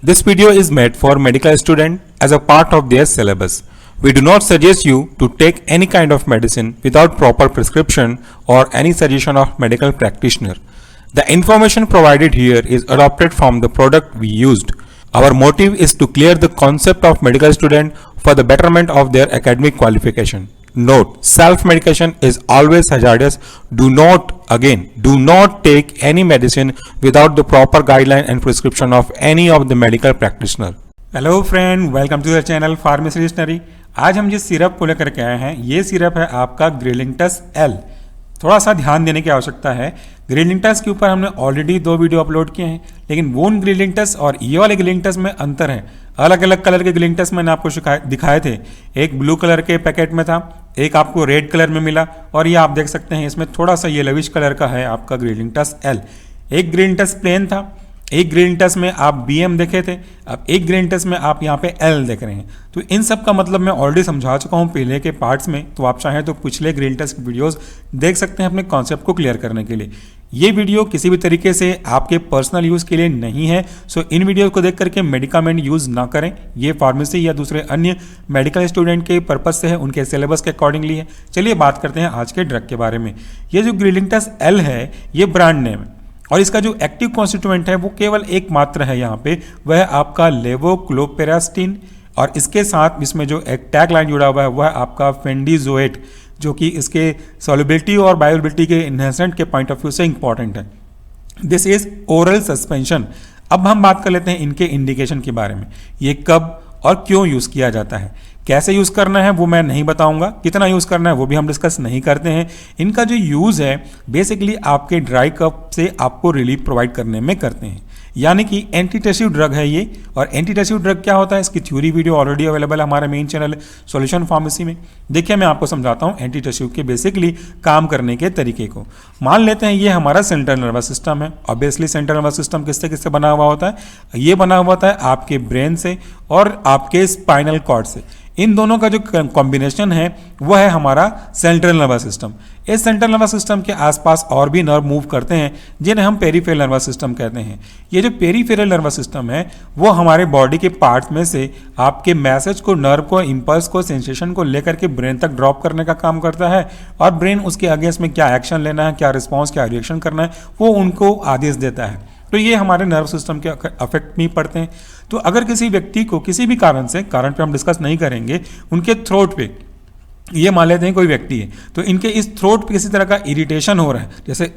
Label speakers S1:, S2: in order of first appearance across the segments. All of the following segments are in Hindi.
S1: This video is made for medical students as a part of their syllabus. We do not suggest you to take any kind of medicine without proper prescription or any suggestion of medical practitioner. The information provided here is adopted from the product we used. Our motive is to clear the concept of medical student for the betterment of their academic qualification. Note, self-medication is always hazardous. Do not take any medicine without the proper guideline and prescription of any of the medical practitioner.
S2: Hello friend, welcome to the channel pharmacy dictionary. आज हम जिस सिरप को लेकर के आए हैं, ये सिरप है आपका ग्रिलिंक्टस एल। थोड़ा सा ध्यान देने की आवश्यकता है। ग्रिलिंक्टस के ऊपर हमने ऑलरेडी 2 वीडियो अपलोड किए हैं, लेकिन वो ग्रिलिंक्टस और ये वाले ग्रिलिंक्टस में अंतर है। अलग अलग कलर के ग्रिलिंक्टस मैंने आपको दिखाए थे। एक ब्लू कलर के पैकेट में था, एक आपको रेड कलर में मिला, और ये आप देख सकते हैं इसमें थोड़ा सा येलोविश कलर का है आपका ग्रिलिंक्टस एल। एक ग्रिलिंक्टस प्लेन था, एक ग्रिलिंक्टस में आप बीएम देखे थे, अब एक ग्रिलिंक्टस में आप यहाँ पे एल देख रहे हैं। तो इन सब का मतलब मैं ऑलरेडी समझा चुका हूँ पहले के पार्ट्स में, तो आप चाहें तो पिछले ग्रिलिंक्टस की वीडियोस देख सकते हैं अपने कॉन्सेप्ट को क्लियर करने के लिए। ये वीडियो किसी भी तरीके से आपके पर्सनल यूज़ के लिए नहीं है, सो इन वीडियो को देख करके मेडिकामेंट यूज़ ना करें। ये फार्मेसी या दूसरे अन्य मेडिकल स्टूडेंट के पर्पज से है, उनके सिलेबस के अकॉर्डिंगली है। चलिए बात करते हैं आज के ड्रग के बारे में। ये जो ग्रिलिंक्टस एल है, ये ब्रांड नेम है और इसका जो एक्टिव कॉन्स्टिट्यूएंट है वो केवल एक मात्र है यहाँ पे, वह आपका लेवोक्लोपेरास्टिन, और इसके साथ इसमें जो एक टैग लाइन जुड़ा हुआ है वह आपका फेंडिजोएट, जो कि इसके सॉल्युबिलिटी और बायोबिलिटी के इन्हेंसमेंट के पॉइंट ऑफ व्यू से इंपॉर्टेंट है। This is oral suspension. अब हम बात कर लेते हैं इनके इंडिकेशन के बारे में। ये कब और क्यों यूज़ किया जाता है, कैसे यूज़ करना है वो मैं नहीं बताऊंगा, कितना यूज़ करना है वो भी हम डिस्कस नहीं करते हैं। इनका जो यूज़ है बेसिकली आपके ड्राई कफ से आपको रिलीफ प्रोवाइड करने में करते हैं, यानी कि एंटीटेसिव ड्रग है ये। और एंटीटेसिव ड्रग क्या होता है, इसकी थ्योरी वीडियो ऑलरेडी अवेलेबल है हमारे मेन चैनल सॉल्यूशन फार्मेसी में। देखिए मैं आपको समझाता हूँ एंटीटेसिव के बेसिकली काम करने के तरीके को। मान लेते हैं ये हमारा सेंट्रल नर्वस सिस्टम है। ऑब्वियसली सेंट्रल नर्वस सिस्टम किससे बना हुआ होता है, ये बना हुआ होता है आपके ब्रेन से और आपके स्पाइनल कॉर्ड से। इन दोनों का जो कॉम्बिनेशन है वह है हमारा सेंट्रल नर्वस सिस्टम। इस सेंट्रल नर्वस सिस्टम के आसपास और भी नर्व मूव करते हैं जिन्हें हम पेरिफेरल नर्वस सिस्टम कहते हैं। ये जो पेरिफेरल नर्वस सिस्टम है वो हमारे बॉडी के पार्ट्स में से आपके मैसेज को, नर्व को, इंपल्स को, सेंसेशन को लेकर के ब्रेन तक ड्रॉप करने का काम करता है, और ब्रेन उसके अगेंस्ट में क्या एक्शन लेना है, क्या रिस्पॉन्स, क्या रिएक्शन करना है वो उनको आदेश देता है। तो ये हमारे नर्व सिस्टम के अफेक्ट में पड़ते हैं। तो अगर किसी व्यक्ति को किसी भी कारण से, कारण पे हम डिस्कस नहीं करेंगे, उनके थ्रोट पे, ये मान लेते हैं कोई व्यक्ति है तो इनके इस थ्रोट पे किसी तरह का इरिटेशन हो रहा है, जैसे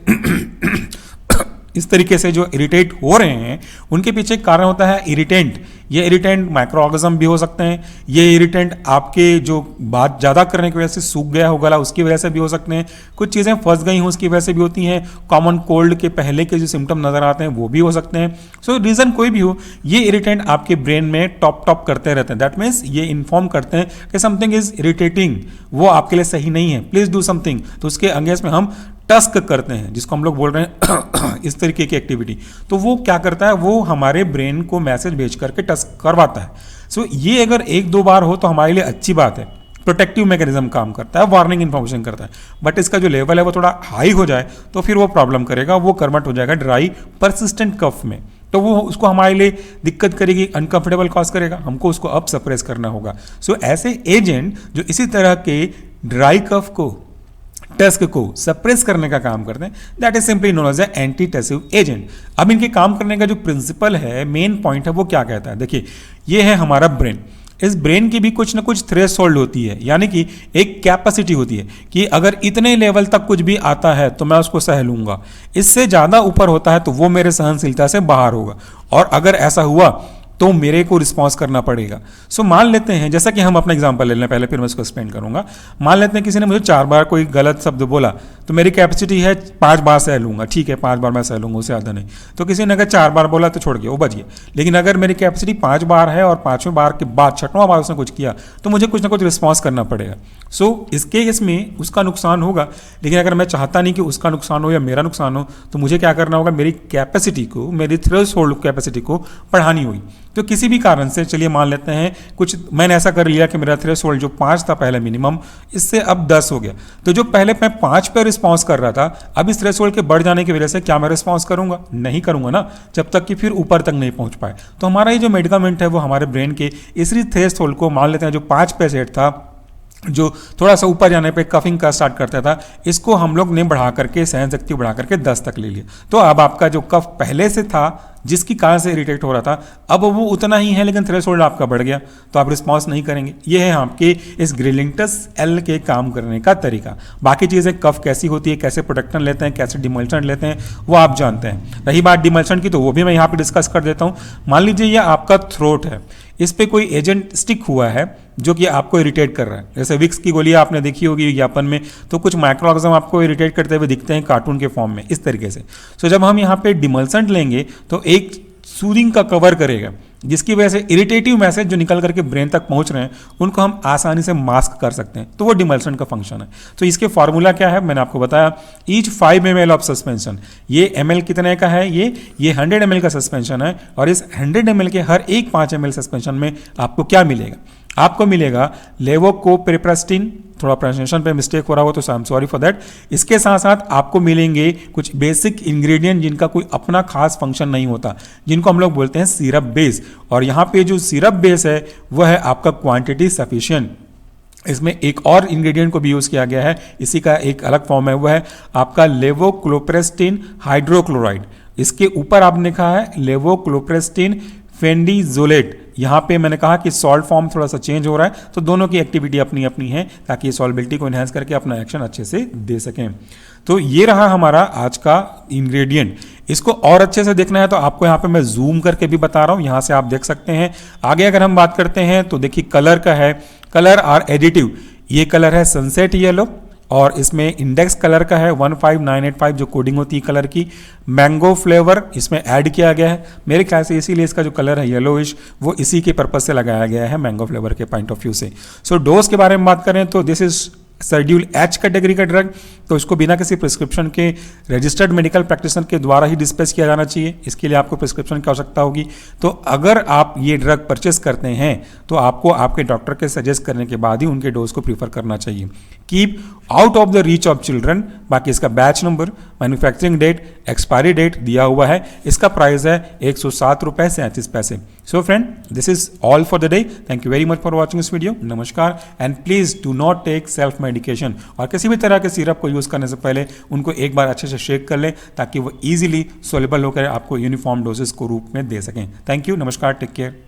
S2: इस तरीके से जो इरिटेट हो रहे हैं, उनके पीछे कारण होता है इरिटेंट। ये इरिटेंट माइक्रो ऑर्गेनिज्म भी हो सकते हैं, ये इरिटेंट आपके जो बात ज़्यादा करने की वजह से सूख गया हो गला उसकी वजह से भी हो सकते हैं, कुछ चीज़ें फंस गई हों उसकी वजह से भी होती हैं, कॉमन कोल्ड के पहले के जो सिम्टम नज़र आते हैं वो भी हो सकते हैं। सो रीज़न कोई भी हो, ये इरिटेंट आपके ब्रेन में टॉप करते रहते हैं। दैट मीन्स ये इन्फॉर्म करते हैं कि समथिंग इज इरिटेटिंग, वो आपके लिए सही नहीं है, प्लीज़ डू समथिंग। तो उसके अगेंस्ट में हम टस्क करते हैं, जिसको हम लोग बोल रहे हैं इस तरीके की एक्टिविटी। तो वो क्या करता है, वो हमारे ब्रेन को मैसेज भेज करके टस्क करवाता है। सो ये अगर 1-2 बार हो तो हमारे लिए अच्छी बात है, प्रोटेक्टिव मैकेनिज्म काम करता है, वार्निंग इन्फॉर्मेशन करता है। बट इसका जो लेवल है वो थोड़ा हाई हो जाए तो फिर वो प्रॉब्लम करेगा, वो कन्वर्ट हो जाएगा ड्राई परसिस्टेंट कफ में। तो वो उसको हमारे लिए दिक्कत करेगी, अनकंफर्टेबल कॉज करेगा, हमको उसको अब सप्रेस करना होगा। सो ऐसे एजेंट जो इसी तरह के ड्राई कफ को, टस्क को सप्रेस करने का काम करते हैं, that is simply known as antitussive agent. अब इनके काम करने का जो प्रिंसिपल है, मेन पॉइंट है, वो क्या कहता है, देखिए ये है हमारा ब्रेन। इस ब्रेन की भी कुछ ना कुछ थ्रेशोल्ड होती है, यानी कि एक कैपेसिटी होती है कि अगर इतने लेवल तक कुछ भी आता है तो मैं उसको सह लूंगा, इससे ज़्यादा ऊपर होता है तो वो मेरे सहनशीलता से बाहर होगा, और अगर ऐसा हुआ तो मेरे को रिस्पॉन्स करना पड़ेगा। सो मान लेते हैं, जैसा कि हम अपना एग्जांपल ले लें पहले, फिर मैं इसको एक्सप्लेन करूंगा। मान लेते हैं किसी ने मुझे 4 बार कोई गलत शब्द बोला, तो मेरी कैपेसिटी है 5 बार सह लूंगा, ठीक है 5 बार मैं सह लूंगा, उससे ज़्यादा नहीं। तो किसी ने अगर 4 बार बोला तो छोड़ गया, वो बच गया। लेकिन अगर मेरी कैपेसिटी 5 बार है और 5वें बार के बाद 6वां बार उसने कुछ किया तो मुझे कुछ ना कुछ रिस्पॉन्स करना पड़ेगा। सो इसके इसमें उसका नुकसान होगा, लेकिन अगर मैं चाहता नहीं कि उसका नुकसान हो या मेरा नुकसान हो तो मुझे क्या करना होगा, मेरी कैपेसिटी को, मेरी थ्रेशोल्ड कैपेसिटी को बढ़ानी होगी। तो किसी भी कारण से चलिए मान लेते हैं कुछ मैंने ऐसा कर लिया कि मेरा थ्रेशोल्ड जो 5 था पहले मिनिमम, इससे अब 10 हो गया, तो जो पहले मैं 5 पे रिस्पॉन्स कर रहा था, अब इस थ्रेशोल्ड के बढ़ जाने की वजह से क्या मैं रिस्पॉन्स करूंगा? नहीं करूंगा ना, जब तक कि फिर ऊपर तक नहीं पहुंच पाए। तो हमारा ये जो मेडिकामेंट है वो हमारे ब्रेन के इसी थ्रेशोल्ड को मान लेते हैं जो 5 पे सेट था, जो थोड़ा सा ऊपर जाने पे कफिंग का स्टार्ट करता था, इसको हम लोग ने बढ़ा करके सहन शक्ति बढ़ा करके 10 तक ले लिया। तो अब आपका जो कफ पहले से था जिसकी कारण से इरिटेट हो रहा था, अब वो उतना ही है लेकिन थ्रेशोल्ड आपका बढ़ गया, तो आप रिस्पॉन्स नहीं करेंगे। ये है आपके इस ग्रिलिंगटस एल के काम करने का तरीका। बाकी चीज़ें कफ कैसी होती है, कैसे प्रोटेक्शन लेते हैं, कैसे डिमल्सन लेते हैं, वो आप जानते हैं। रही बात डिमल्सन की, तो वो भी मैं यहाँ पे डिस्कस कर देता हूँ। मान लीजिए ये आपका थ्रोट है, इस पे कोई एजेंट स्टिक हुआ है जो कि आपको इरिटेट कर रहा है, जैसे विक्स की गोली आपने देखी होगी विज्ञापन में, तो कुछ माइक्रो ऑर्गेनिज्म आपको इरिटेट करते हुए दिखते हैं कार्टून के फॉर्म में, इस तरीके से। सो जब हम यहाँ पे डिमल्सेंट लेंगे तो एक सूदिंग का कवर करेगा, जिसकी वजह से इरिटेटिव मैसेज जो निकल करके ब्रेन तक पहुंच रहे हैं उनको हम आसानी से मास्क कर सकते हैं, तो वो डिमल्सन का फंक्शन है। तो इसके फार्मूला क्या है मैंने आपको बताया, ईच 5 ml ऑफ सस्पेंशन, ये ml कितने का है, ये 100 ml का सस्पेंशन है, और इस 100 ml के हर एक 5 ml सस्पेंशन में आपको क्या मिलेगा? आपको मिलेगा लेवोक्लोपेरास्टिन, थोड़ा प्रोनाउंसिएशन पे मिस्टेक हो रहा हो तो I am sorry for that. इसके साथ साथ आपको मिलेंगे कुछ बेसिक इंग्रेडिएंट जिनका कोई अपना खास फंक्शन नहीं होता, जिनको हम लोग बोलते हैं सिरप बेस। और यहाँ पे जो सिरप बेस है वह है आपका क्वांटिटी सफिशिएंट। इसमें एक और इंग्रेडिएंट को भी यूज़ किया गया है, इसी का एक अलग फॉर्म है, वह है आपका लेवोक्लोपेरास्टिन हाइड्रोक्लोराइड। इसके ऊपर आपने लिखा है लेवोक्लोपेरास्टिन फेंडिजोलेट। यहाँ पे मैंने कहा कि सॉल्ट फॉर्म थोड़ा सा चेंज हो रहा है, तो दोनों की एक्टिविटी अपनी अपनी है ताकि सॉल्बिलिटी को एनहांस करके अपना एक्शन अच्छे से दे सकें। तो ये रहा हमारा आज का इंग्रेडिएंट। इसको और अच्छे से देखना है तो आपको यहाँ पे मैं जूम करके भी बता रहा हूँ, यहाँ से आप देख सकते हैं। आगे अगर हम बात करते हैं तो देखिए कलर का है, कलर आर एडिटिव। ये कलर है सनसेट येलो, और इसमें इंडेक्स कलर का है 15985 जो कोडिंग होती है कलर की। मैंगो फ्लेवर इसमें ऐड किया गया है, मेरे ख्याल से इसीलिए इसका जो कलर है येलोइश वो इसी के पर्पज से लगाया गया है मैंगो फ्लेवर के पॉइंट ऑफ व्यू से। सो डोज के बारे में बात करें तो this is schedule H category का ड्रग, तो इसको बिना किसी प्रिस्क्रिप्शन के रजिस्टर्ड मेडिकल प्रैक्टिशनर के द्वारा ही डिस्पेंस किया जाना चाहिए। इसके लिए आपको प्रिस्क्रिप्शन की आवश्यकता होगी। तो अगर आप ये ड्रग परचेस करते हैं तो आपको आपके डॉक्टर के सजेस्ट करने के बाद ही उनके डोज को प्रीफर करना चाहिए। Keep out of the reach of children. बाकी इसका batch number, manufacturing date, expiry date दिया हुआ है। इसका प्राइस है 107 रुपये 37 पैसे। So friend, this is all for the day. Thank you very much for watching this video. नमस्कार, and please do not take self medication, और किसी भी तरह के सिरप को यूज करने से पहले उनको एक बार अच्छे से शेक कर लें ताकि वो इजीली सोलेबल होकर आपको यूनिफॉर्म डोजेस को रूप में दे सकें। थैंक यू, नमस्कार, टेक केयर।